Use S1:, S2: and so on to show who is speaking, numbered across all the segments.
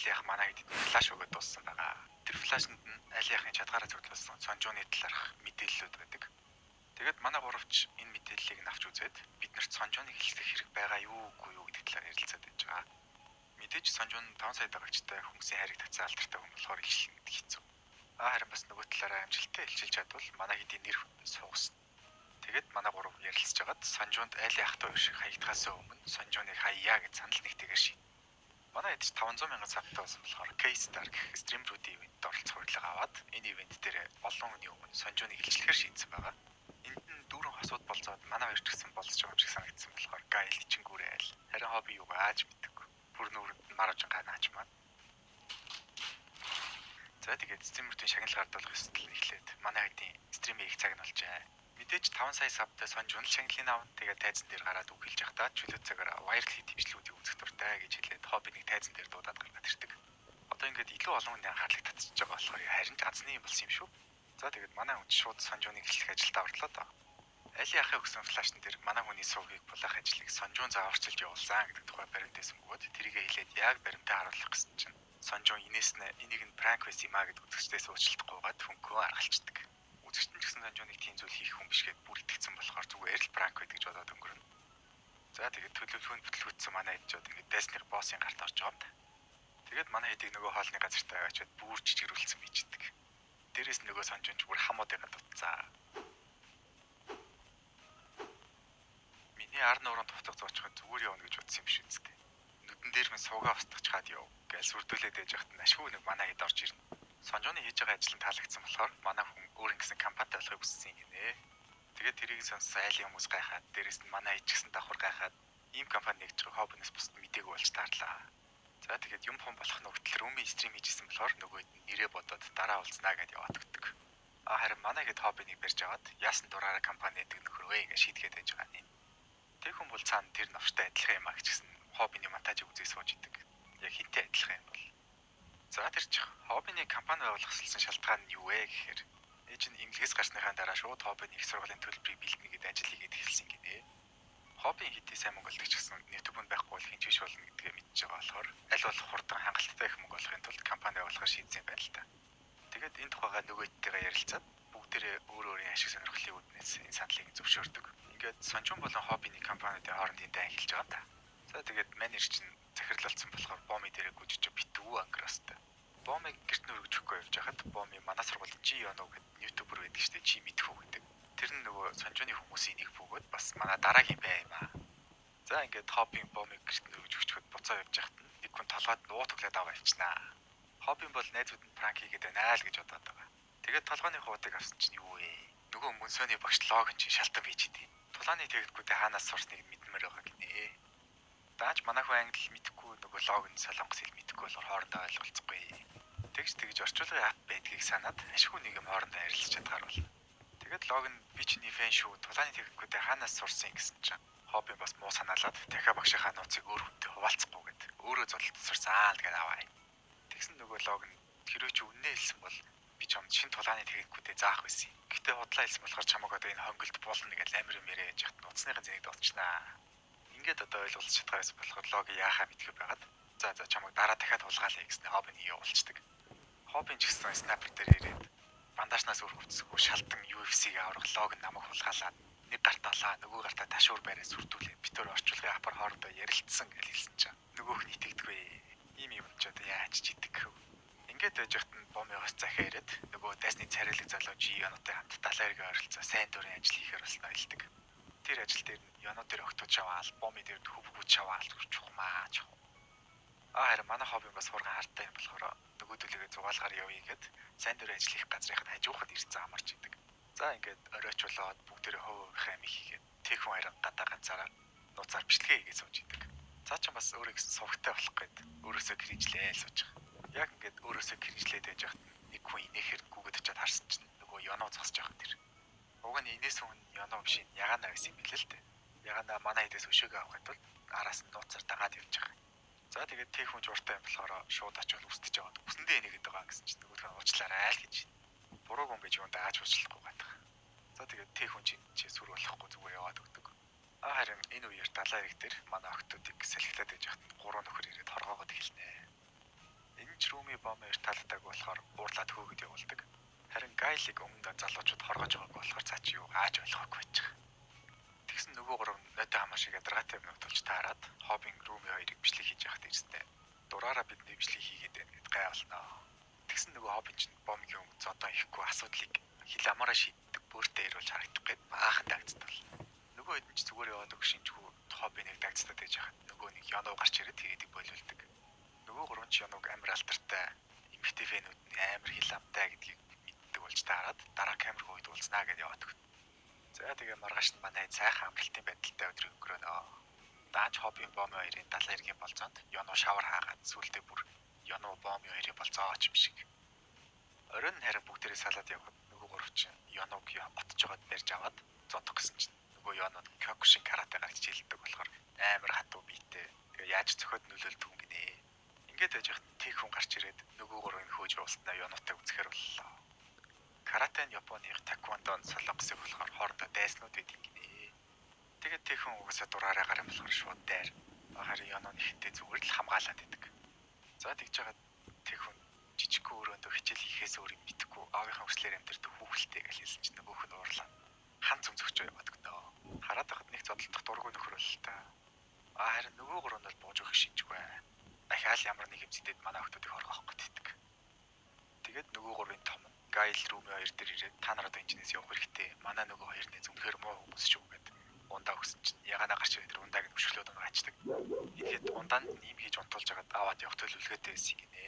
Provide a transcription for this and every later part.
S1: Айлиах манай хэд флаш өгöd дууссан байгаа. Тэр флашнд нь Айлиахын чадгаараа зөвлөсөн сонжууны талаарх мэдээллүүд байдаг. Тэгээд манай гуравч энэ мэдээллийг нь авч үзээд биднэрт сонжууны хэлцэх хэрэг байгаа юу үгүй юу гэдэг талаар ярилцаад байж байгаа. Мэдээж сонжуун 5 сая дагагчтай хүмүүсийн хайрыг татсан алдартай хүн болохоор илчлэн гэдэг хэцүү. Харин бас нөгөө талаараа амжилттай илчилж чадвал манай хэдийн нэр суугасна. Тэгээд манай гурав ярилцж хагаад сонжуунд Айлиах тоо шиг хаягдахаас өмнө сонжууныг хаяа гэж санал нэгтэйгээр шийд. Манай хэд 500 мянган сабтай болсон болохоор K-Star гэх стримруудын ивэнтэд оролцох хурлага аваад энэ ивэнт дээр олон хүний өмнө сонжууныг илчлэхээр шийдсэн байгаа. Энд нь дөрвөн асуудал болцоод манай хоёр ч гэсэн болцож байгаа юм шиг санагдсан болохоор гайл ичингүүрээ айл. Харин хобби юу ааж мэдээгүй. Бүр нүрэнд нь маргаж ганааж маа. За тэгээд стримруудын шагнал гардуулах ёслол эхлээд манай хэдийн стримийн их цаг нь болжээ. Мэдээж 5 сая сабтай сонжуун шагналын аван тэгээд тайзан дээр гараад үг хэлж явахдаа чөлөө цагаар вайрлал хэмжлүүдийг үзэх дуртай гэж хэлээд хоббинийг тайзан дээр дуудаад гаргаад ирдэг. Одоо ингээд илүү олон хүний анхаарлыг татчихж байгаа болохоор харин азны юм болсон юм шүү. За тэгээд манай хүн шууд сонжууныг эхлэх ажилд аварлаа даа. Айлиахын өгсөн флашн дээр манай хүний сувгийг булаах ажлыг сонжуун зааварчилж явуулсан гэдэг тухай баримтайсан бөгөөд тэрийгэ хэлээд яг баримтаа харуулах гэсэн чинь сонжуун инээснэ энийг нь пранк байсан юм а гэдэг үзэгчдээс уучлалтгүйгээд хөнгөө аргалцдаг. Үзэгчтэн ч гэсэн сонжууныг тийм зүйл хийх хүн биш гэд бүр итгэсэн болохоор зүгээр л пранк байд гэж бодоод өнгөрнө. За тэгээд төлөвлөгөөнд бүтлгүүцсэн манай эдчүүд ингээд дайсны боссын гарт орж байгаа юм да. Тэгээд манай хэдийг нөгөө хоолны газартаа аваачаад бүр жижигрүүлсэн бичдэг. Дээрээс нөгөө сонжуунч бүр хамуудыгаа дутцаа. Миний ар нуурын тутаг зоочход зүгээр явна гэж бодсон юм шиг үстэй. Нүдэн дээр минь суугаа устгах чаад яв гэж сүрдүүлээд ээж хат ашгүй нэг манай хэд орж ирнэ. Сонжууны хийж байгаа ажил нь таалагдсан болохоор манай хүн өөр ингэсэн компанитай болохыг хүссэн юм гинэ. Тэгээд тэрийг сонссон айлын хүмүүс гайхаад дээрээс нь манай ээж гэсэн давхар гайхаад ийм компани нэгж байгаа хоббинес бусд мдээгүй болж таарлаа. За тэгээд юм хон болох нөхдөд рүүмийн стрим хийжсэн болохоор нөгөөд нь нэрээ бодоод дараа уулзнаа гэдээ яваад өгдөг. Харин манай хэд хоббинийг барьж аваад яасан дураараа компани гэдэг нөхрөө гэж шийдгээд байж байгаа юм. Тэг хүн бол цаана тэр навчтай адилхан юм а гэжсэн хоббиний монтажийг үзээ сууж идэг. Яг хинтээ адилхан юм бол. За тэр чих хоббиний компани байгуулахсан шалтгаан нь юу вэ гэхээр ээж нь имлэгээс гарсныхаа дараа шууд хоббиний их сургуулийн төлбөрийг бэлдэнэ гэдэг ажил хийгээд эхэлсэн гинэ. Хоббийн хэдий сайн монголч гэсэн YouTube-нд байхгүй бол хинч биш болно гэдгээ мэдж байгаа болохоор аль болох хурдан хангалттай их мөнгө олохын тулд компани байгуулахаар шийдсэн юм байна л да. Тэгээд энэ тухайга нөгөөдтэйгээ ярилцаад бүгдээрээ өөр өөрийн ашиг сонирхлын үүднээс энэ саналыг зөвшөөрдөг. Ингээд сонжуун болон хоббиний компаниудын хоорондын дан эхэлж байгаа та. За тэгээд менежер чинь захирлалцсан болохоор бомми дээрээ гүйж битүү анграстай. Боммиг гэрт нь өргөжөхгүй явж хахад бомми манай сургуульд чи яануу гэдэг ютубер байдаг штэ чи мэдэх үү гэдэг. Тэр нь нөгөө сонжууны хүмүүсийн нэг бөгөөд бас манай дараагийн бай юм аа. За ингээд хоббийн боммиг гэрт нь өргөжөчөхөд буцаа явж хахад нэг хүн толгойд нуу төглөөд аваа явчихнаа. Хоббийн бол найзууд нь пранк хийгээд байна л гэж бодоод байгаа. Тэгээд толгойн хуудыг авсан чинь юу вэ? Нөгөө мөнсөний багш логин чинь шалтан бийж идэв. Тулааны техникүүдээ хаанаас сурсныг мэдмээр байгаа гинэ. Дааж манай хүн англи мэдхгүй нөгөө логин солонгос хэл мэдхгүй болохоор хоорондоо ойлголцохгүй. Тэгж орчуулгын ап байдгийг санаад ашгүй нэг юм хоорондоо ярилцж чадгаар бол. Тэгээд логин би чиний фэн шүү. Тулааны техникүүдээ хаанаас сурсан гэсэн чинь хобби бас муу санаалаад дахиад багшийнхаа нууцыг өөр хүнтэй хуваалцахгүйгээд өөрөө зодолт сурсан л гэдэг аваа. Тэгсэн нөгөө логин хэрвээ чи үннээ хэлсэн бол би чамд шин тулааны техникүүдээ заах байсан. Гэтэ худлаа хэлсэн болохоор чамаг одоо энэ хонголд болно гэж амир мэрэж яхад нууцныхын зэнийг дуусчихнаа. Ингээд одоо ойлгуулж чадхаас болохоор логи яахаа мэдэх байгаад за чамаг дараа дахиад хулгаалъя гэснээр хоббиний явуулчихдаг. Хоббин ч гэсэн снайпер дээр ирээд бандажнаас өөр хөвцсөхгүй шалтан UFC-г аврах лог намайг хулгаалаад нэг гартаалаа нөгөө гартаа ташуур байраа сүрдүүлээ битүүр орчуулгын апар хоорондоо ярилцсан гэж хэлсэн чинь нөгөөх нь итгэдэггүй ийм юм ч одоо яаж ч итгэх вэ. Ингээд байж хат нь бомбоос захиа ирээд нөгөө дайсны царайлаг залуу жи януутай хамт талаарыг ойролцоо сайн дурын ажил хийхээр болсноо хэлдэг. Тэр ажил дээр нь януу дээр огтуд шаваал бомби дээр хөвгүүд шаваал хүрч ухмаа чах. Харин манай хобби бас хурган харттай юм болохоор нөгөөдөлөө зугаалгаар явъя гэд сайн дурын ажил хийх газрынхад хажуухад ирсэн амарч идэг. За ингээд оройчлоод бүгдээрээ хов хаймиг хийгээд теххэн харин гадаа ганцаараа нууцаар бичлэгээ хийгээд сууж идэг. Цаа ч бас өөрөө гэсэн сувгтай болох гээд өөрөөсөө гэрижлээ л сууж байгаа. Яг ингээд өөрөөсөө гэрижлээд байж хат нэг хүн инээхэр гүгэд очиад харсан чинь нөгөө януу зогсож байгаа тэр. Уг нь инээс хүн януу биш ягаанаа байсан юм билээ л дээ. Ягаанаа манай хэдээс өшөөгөө авахд бол араас нь нууцаар дагаад явж байгаа. За тэгээд тех хүн жууртай юм болохоор шууд очиод үстэж яваад үсэндээ энийгээд байгаа гэсэн чинь нөгөөх нь уучлаарай л гэж. Бурууг юм гэж юунд ааж уучлахгүй гадаг. За тэгээд тех хүн чи сүр болохгүй зүгээр яваад өгдөг. Харин энэ үеэр далайн ирэг дээр манай охтуудыг салхилаад байж хат 3 нөхөр ирээд хоргоогоод эхэлнэ. Руми бомбер талдаг болохоор уурлаад хөөгд явуулдаг. Харин Гайлиг өмнө залуучууд хоргож байгааг болохоор цаа чи юу ааж ойлгоогүй байж байгаа. Тэгсэн нөгөө гурав нотой хамаашиг ядаргаатай минут болж таарад Хоббин Руми хоёрыг бичлэг хийж явахд ирстэй. Дураараа бидний бичлэг хийгээд байна гэд гайвалнаа. Тэгсэн нөгөө Хоббин чинь бомбын өнгө зодоо ихгүй асуудлыг хил амаараа шийддэг бөөртөө ирүүлж харагдах гээд баахан дагцтал. Нөгөө хэд ч зүгээр яваад өгшинчгүй Хоббиныг дагцтаад байж хахад нөгөө нэг Янов гарч ирээд тэгээд болиулдаг. Нөгөө гурван ч Янов амар алдартай эмэгтэй фэнүүд нь амар хил амтай гэдгийг мэддэг болж таарад дараа камер хойд уулзнаа гэж яваад өгнө. За тэгээ маргааш нь манай сайхан амралтын байдалтай өдрийг өнгөрөөнө. Дааж Хоббин бомбын хоёрын 70 эргийн болцоонд Янов шавар хаагаад сүултээ бүр Янов бомбын хоёрын болцооч юм шиг. Оройн харин бүгдээрээ салаад явхад нөгөө гурав чинь Яног отж байгаад барьж аваад зодох гэсэн чинь нөгөө Янод Кёкушин карате гарч хилдэг болохоор амар хатуу биетэй. Тэгээ яаж зөхөд нөлөөлдөг юм гинэ. Ингээд байж хат тех хүн гарч ирээд нөгөө гурвын хөөж ууснаа Янотыг үзэхэр боллоо. Карате нь Японы таквондон солонгосын болохоор хоорондоо дайснууд байдаг гинэ. Тэгээд тех хүн угаасаа дураараа гарах болохоор шууд дайр. Харин Яноны ихтэй зүгээр л хамгаалаад идэг. За тэгж жагаад тех хүн жижиг өрөөндөө хичээл хийхээс өөр юм мэдхгүй аавынхаа хүслээр амьдэрдэг хүүхэлтэй гэж хэлсэн чинь нөгөөх нь уурлаа. Хан цөм зөгч яваад гэнэ. Хараад байхад нэг зодтолдох дургүй нөхөр л та. Харин нөгөө гурав нь бууж өгөх шинжгүй. Дахиад ямар нэг юм зэдэд манай хүмүүсийг хоргоох гэдэг. Тэгээд нөгөө гурвын том Гайл Руми хоёр дээр ирээд та нараа энэчнээс явах хэрэгтэй. Манай нөгөө хоёр нэ зүнхээр муу хүмүүс шүү гэдэг. Ундаа өгсөн чинь ягаана гарч ирээд ундааг нь өшөглөөд унгачдаг. Ингээд ундаанд нэм хийж унтуулж хагаад аваад явах төлөвлөгөөтэй байсан гинэ.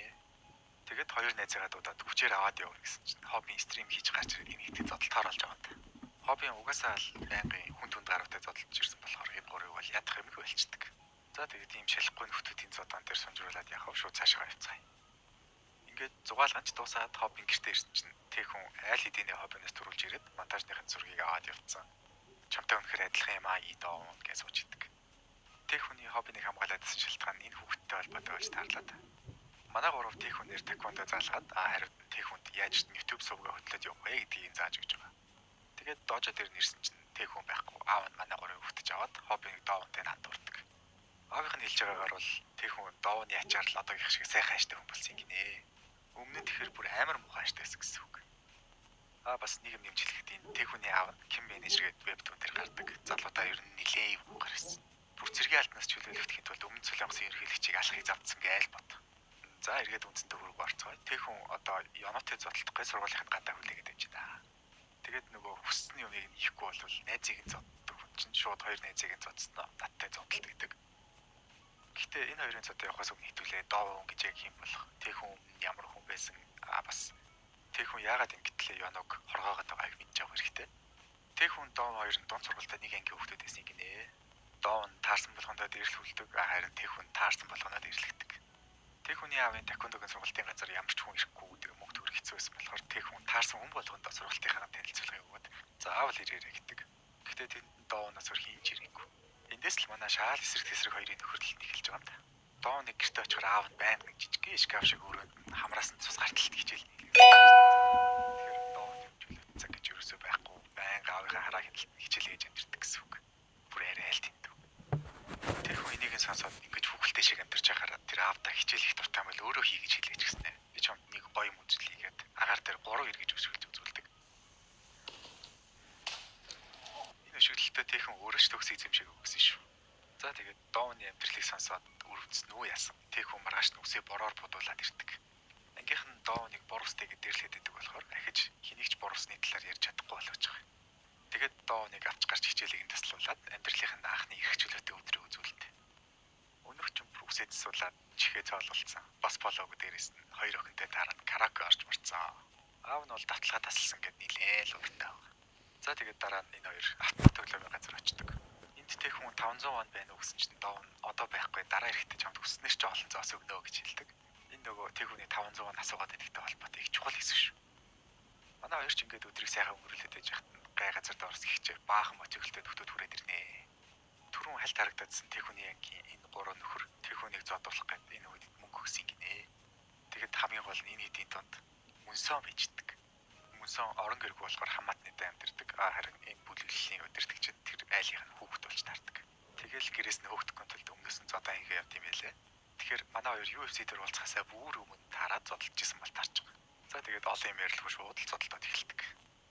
S1: Тэгээд хоёр найзаагаа дуудаад хүчээр аваад явна гэсэн чинь Хоббин стрим хийж гарч ирээд энийгтэй зодтолтоор болж байгаа юм. Хоббин угаасаа л байнгын хүн түнд гаруутай зодтолж ирсэн болохоор энэ гурыг бол ядах юмг болчдөг. За тэгээд ийм шалахгүй нөхдүүдийн зодон дээр сунжруулаад яхав шууд цаашаа явцгаая. Ингээд зугаалганч дуусаад Хоббин гэртээ ирсэн чинь тех хүн айл хэдийнэ Хоббинаас төрүүлж ирээд монтажныхын зургийг аваад явцсан. Чамтай өнөхөр адилхан юм аа идоо гэж сууж идэг. Тех хүний Хоббиныг хамгаалаад гэсэн шалтгаан энэ хүүхдтэй холбоотой болж таарлаад. Манай гурав тех хүнээр таквондо заалгаад харин тех хүнд яаж YouTube сувгаа хөтлөөд явах вэ гэдгийг зааж өгч байгаа. Тэгээд доожо дээр нэрсэн чинь тех хүн байхгүй аав нь манай гурав хөтөж аваад Хоббиныг доовонтой хандуурдаг. Аавынх нь хэлж байгаагаар бол тех хүн доовны ачаар л одоогийн шиг сайхан хайштай хүн болсон юм гинэ. Өмнө нь тэгэхээр бүр амар муухай хайштай байсан гэсэн үг. Бас нэг юм нэмж хэлэхэд энэ тех хүний аав нь Ким менежер гэдэг вебтун дээр гардаг. Залуудаа ер нь нилээ юм гарсан. Бүр цэргийн албанаас чөлөөлөгдөхийн тулд өмнө Солонгосын ерөнхийлөгчийг алахыг завдсан гээл бод. За эргээд үнцэнтэй хөрөг орцгоё. Тех хүн одоо Янотой зодтолдохгүйсургуулийнханд гадаа хүлээгээд байж байна. Тэгээд нөгөө хүссэн юмыг хийхгүй бол найзыг нь зоддог хүн чинь шууд хоёр найзыг нь зодсноо надтай зодтолт гэдэг. Гэхдээ энэ хоёрын зодтой явахаас өмнө хитүүлээ доовон гэж яг юм болох. Тех хүн ямар хүн байсан бас тех хүн яагаад ингэтлээ Яног хоргоогоод байгааг мэдж авах хэрэгтэй. Тех хүн доовон хоёр нь дунд сургуультай нэг анги хүүхдүүд байсан гинэ. Доовон таарсан болгондоо дээрлүүлдэг харин тех хүн таарсан болгоноо дээрлэгдэг. Тех хүний аавын таквондогийн сургалтын газар ямар ч хүн ирэхгүй гэдэг мөнгө төгрөг хэцүү байсан болохоор тех хүн таарсан хүн болгондоо сургалтынхаа танилцуулгыг өгөөд заавал ирээрэй гэдэг. Гэхдээ тэнд доовноос өөр хин ч ирэхгүй. Эндээс л манай шаал эсрэг тэсрэг хоёрын нөхөрлөлт эхэлж байгаа юм да. Доов нэг гэрте очихоор аав нь байнга нэг жижиг шкаф шиг өрөөнд хамраас нь цус гарталт хичээл нийлээ. Тэгэхээр доов хэмжүүлэлт цаг гэж ерөөсөө байхгүй. Байнга аавынхаа хараа хяналтанд хичээл хийж амьдэрдэг гэсэн үг. Бүр арай л тэндэг. Тэр хүн энийг нь сонсоод ингэж хүүхэлтэй шиг амьдарч байхаараа тэр аавдаа хичээл их дуртай мэл өөрөө хий гэж хэлээж гиснэ. Би ч нэг гоё юм үзүүлээгээд агаар дээр 3 эргэж өсгөлж үзүүлдэг. Энэ өшөглөлтөд тэхэн өөрөө ч төгс эзэмшээг өгсөн шүү. За тэгээд доовны амьдралыг сонсоод үрвцнүү яасан. Тэхэн маргааш нь үсээ бороор бодуулаад ирдэг. Ангийнх нь доовныг бор устэй гэж дэрлэхэд байдаг болохоор ахиж хэнийгч бор усны талаар ярьж чадахгүй болгож байгаа. Тэгээд доовныг авч гарч хичээлийг нь таслуулаад амьдралынх нь анхны эрх чөлөөтэй өдрөө үзүүлдэг. Өнөөх ч үсээ засуулаад чихээ цоололцсон. Бас полог дээрээс нь хоёр охинтой таараад караоке орж марцсан. Аав нь бол давталгаа таслсан гэд нилээл уртай байгаа. За тэгээд дараа нь энэ хоёр автомат төлөвийн газар очдог. Энд тех хүн 500 вон байна уу гэсэн чинь доов нь одоо байхгүй дараа ирэхдээ чамд хүснээр ч олон зоос өгнө гэж хэлдэг. Энэ нөгөө тех хүний 500 вон асуугаад байдагтай холбоотой их чухал хэсэг шүү. Манай хоёр ч ингээд өдрийг сайхан өнгөрүүлээд байж хат гай газар доорс гихчээр баахан мотоциклтэй нөхдүүд хүрээд ирнэ. Түрүүн хальт харагдадсан тех хүний ангийн энэ гурав нөхөр тех хүнийг зодуулах гэдэг энэ үедэд мөнгө өгсөн гинэ. Тэгэд хамгийн гол нь энэ хэдийн донд мөнсөн бичдэг. Мөнсөн орон гэрг болохоор хамаатнытай амьдэрдэг. Харин энэ бүлэглэлийн удирдагчид тэр айлынх нь хүүхэд болж таардаг. Тэгэл гэрээс нь хөөгдөх контролд өмнөөс нь зодоо хийгээ явд юм байлээ. Тэгэхээр манай хоёр UFC дээр уулзахаасаа бүр өмнө тараад зодолж исэн бол тарж байгаа. За тэгээд олон юм ярилгүй шууд л зодолдоод эхэлдэг.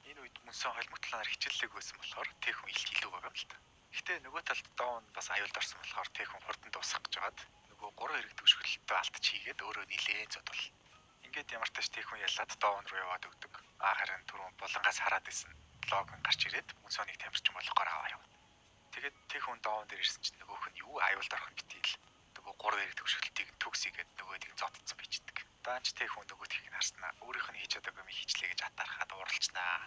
S1: Энэ үед мөнсөн холимог талаар хичээллэг байсан болохоор Тэхэн илт илүү байгаа юм л та. Гэхдээ нөгөө талд Доон бас аюулд орсон болохоор Тэхэн хурдан дуусгах гэж байгаад нөгөө 3 хэрэг төгшгөлтөө алдаж хийгээд өөрөө нилээн зодвол. Ингээд ямар ч тач Тэхэн ялаад Доон руу яваад өгдөг. Харин түрүүн булангаас хараад исэн логон гарч ирээд мөнсөнийг тамирчин болгохоор аваа явна. Тэгээд Тэхэн Доон дээр ирсэн чинь нөгөөх нь юу аюулд орох юм битгий л. Нөгөө 3 хэрэг төгшгөлтийг төгсгээд нөгөөдийг зодцсон бичдэг. Даанч Тэхэн нөгөөдгийг харснаа өөрийнх нь хийж чадаагүй юм хийчлээ гэж атаархаад уралчнаа.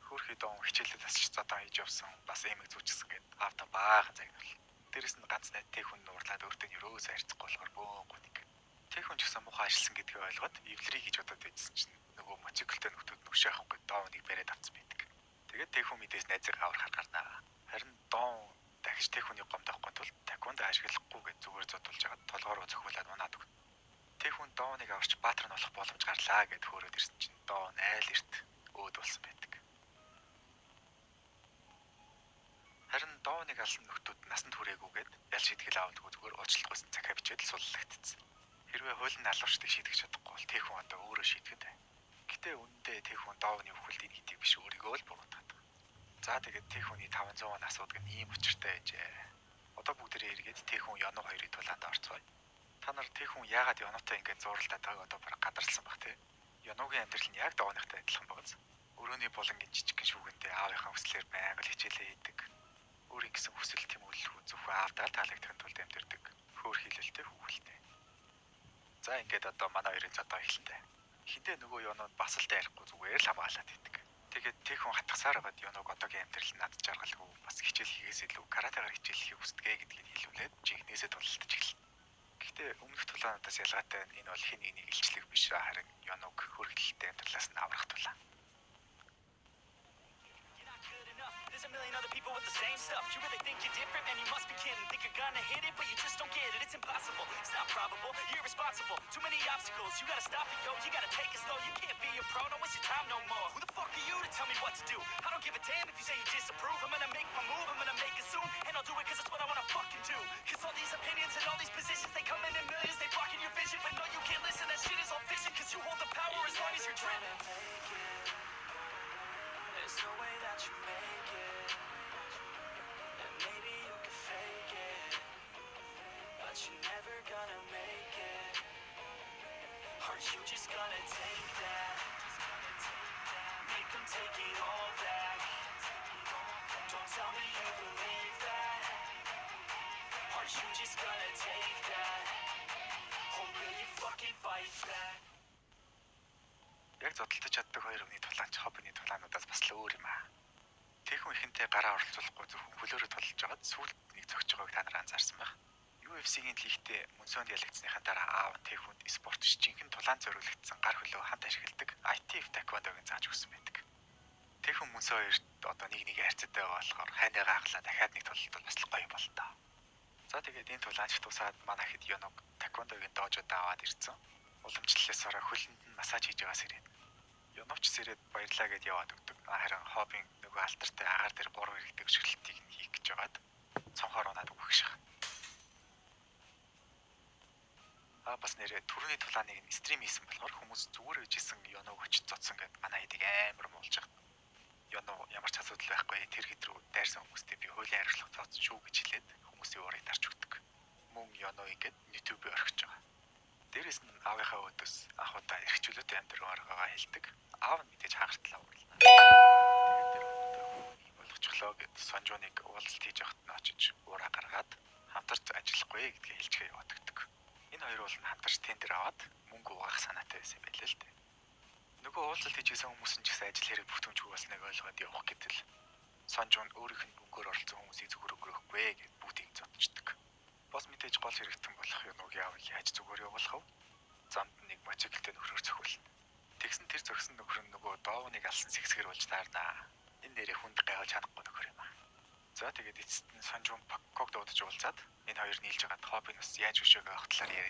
S1: Хөөрхий Доон хичээлээ тасч зодоо хийж явсан бас эмэг зүучсэн гээд автаа баахан загнал. Дээрэс нь ганц найт Тэхэн нуурлаад өөртөө ерөөсөө харьцахгүй болохоор бөөнгөө нэг. Тэхэн ч гэсэн муухай ажилласан гэдгийг ойлгоод эвлэрий гэж бодоод байжсэн чинь нөгөө мотоциклтэй нөхдүүд нүшээ авахгүй Дооныг бариад авсан байдаг. Тэгээд Тэхэн мэдээс найзыг аврахаар гарнаа. Харин Доон дахиж Тэхүний гомдохгүй тул таквондо ашиглахгүй гэж зүгээр зодулж хагаад толгоороо цохиулаад унаад өг. Тэхэн Дооныг аварч баатар нь болох боломж гарлаа гэд хөөрөөд ирсэн чинь Доон айл эрт өөд болсон байдаг. Харин Дооныг алсан нөхдүүд насанд хүрээгүйгээд ял шийтгэл аавдгүй зүгээр уучлалгүйсэн цахиа бичээд суллагдсан. Хэрвээ хуулийн алуурчдыг шийдэж чадахгүй бол Тэхэн одоо өөрөө шийтгэн дээ. Гэтэ үнэндээ Тэхэн Дооныг өвхөлт энэ хэдийг биш өөрийгөө л буруутгаад. За тэгээд Тэхүний 500 асуудаг нь ийм учиртай байжээ. Одоо бүгдээрээ эргээд Тэхэн Ёноо хоёрыг тулаанд орцгоё. Та нар Тэхэн яагаад Ёноотой ингэж зууралдаад байгааг одоо бараг гадарсан баг тий. Ёноогийн амьдрал нь яг Доонигтай адилхан багц. Өрөөний булангийн жижигхэн шүүгэнтэй аавынхаа хүслээр байнга л хичээлээ хийдэг. Өөрийн гэсэн хүсэл тэмүүлэлгүй зөвхөн аавдаа таалагдахын тулд амьдэрдэг. Хөөр хилэлтэй хүүхэлтэй. За ингээд одоо манай хоёрын зодоо эхэлнэ. Хинтээ нөгөө Ёноод бас л дайрахгүй зүгээр л хамгаалаад идэг. Тэгээд Тэхэн хатгасаар байгаад Ёног одоогийн амьдрал надад жаргалгүй бас хичээл хийгээс илүү каратегаар хичээлхийг хүсдэгэ гэдгийг хэлүүлээд жигнэсээ тулалдаж эхэлнэ. Гэхдээ өмнөх тулаануудаас ялгаатай нь энэ бол хэн нэгний илчлэг биш харин Ёног хөргөлтэй амьдралаас нь аврах тулаан.
S2: There's a million other people with the same stuff. You really think you're different, and you must be kidding. Think you're gonna hit it, but you just don't get it. It's impossible. It's not probable. You're irresponsible. Too many obstacles. You gotta stop it, yo. You gotta take it slow. You can't be a pro. Don't waste your time no more. Who the fuck are you to tell me what to do? I don't give a damn if you say you disapprove. I'm gonna make my move. I'm gonna make it soon, and I'll do it 'cause it's what I wanna fucking do. 'Cause all these opinions and all these positions, they come in millions. They blocking your vision, but no, you can't listen. That shit is all fiction 'cause you hold the power as long as you're driven. There's no way that you make it. Maybe you can fake it, but you're never gonna make it. Aren't you just gonna take that? Make them take it all back. Don't tell me you believe that. Aren't you just gonna take that? Or will you fucking fight back?
S1: Яг зодтолдож чаддаг хоёр хүний тулаанч хоббиний тулаануудаас бас л өөр юм аа. Тэхэн ихэнтэй гараа оролцуулахгүй зөвхөн хөлөөрөө тулж байгаад сүүлд нэг зогч байгааг та нар анзаарсан байх. UFC-ийн лигтээ мөнсөнд ялагдсаныхаа дараа аав нь Тэхэнд спортч жинхэнэ тулаан зориулагдсан гар хөлөө хамт ашигладаг ITF Taekwondo-гийн зааж өгсөн байдаг. Тэхэн мөнсөө хоёрт одоо нэг харьцаатай болохоор хайныгаа хаглаа дахиад нэг тулалт бас л гоё юм бол таа. За тэгээд энэ тулаанч тусаад манай хэд Ёног Taekwondo-гийн доожод аваад ирсэн. Уламжлалаасаараа хөлөнд нь массаж хийж байгаас ирээд Ёновч сэрээд баярлаа гэд яваад өгдөг. Харин хоббин нөгөө алтартай агаар дээр 3 хэрэг төгсгөлтийг нь хийх гэж байгаад цонхоор унаад өгөх шах. Бас нэрээ түрүүний тулааныг нь стрим хийсэн болохоор хүмүүс зүгээр үжисэн Ёног очиж зодсон гэд манай хэдийг амар муулж байгаа. Ёно ямар ч асуудал байхгүй тэр хэд рүү дайрсан хүмүүстэй би хуулийн хариуцлага цооцсон шүү гэж хэлээд хүмүүсийн уурыг тарж өгдөг. Мөн Ёно ингээд YouTube-ээр орхиж байгаа. Дээрээс нь аавынхаа өдөөс анхудаа эрхчлөөтэй амьдрал оргоогоо хэлдэг. Аав нь мэдээж хагартлаа урлаа. Тэгээд тэр өдөө болгочихлоо гэд Сонжоныг уулзалт хийж явахт нь очиж уураа гаргаад хамтарч ажиллахгүй гэдгийг хэлчихээ яваад өгдөг. Энэ хоёр бол хамтарч тендер аваад мөнгө угаах санаатай байсан байлээ л дээ. Нөгөө уулзалт хийжсэн хүмүүс нь ч гэсэн ажил хэрэг бүх түнч болсныг ойлгоод явах гэтэл Сонжон өөрийнх нь мөнгөөр оролцсон хүмүүсийг зүгээр өгөхгүй гэд бүгдийг зодчдөг. Бас мэдээж гол хэрэгтэн болох Ёногийн аавыг яаж зүгээр явуулах вэ? Замд нэг мотоциклтэй нөхрөөр цохиулна. Тэгсэн тэр зогсон нөхөр нь нөгөө доогныг алсан сэгсгэр болж таарнаа. Энэ нэрээ хүнд гайвал чанахгүй нөхөр юм аа. За тэгээд эцэст нь Сонжон Пакког дуудаж уулзаад энэ хоёр нийлж байгаад хоббинус яаж өшөөгөө авах талаар яриад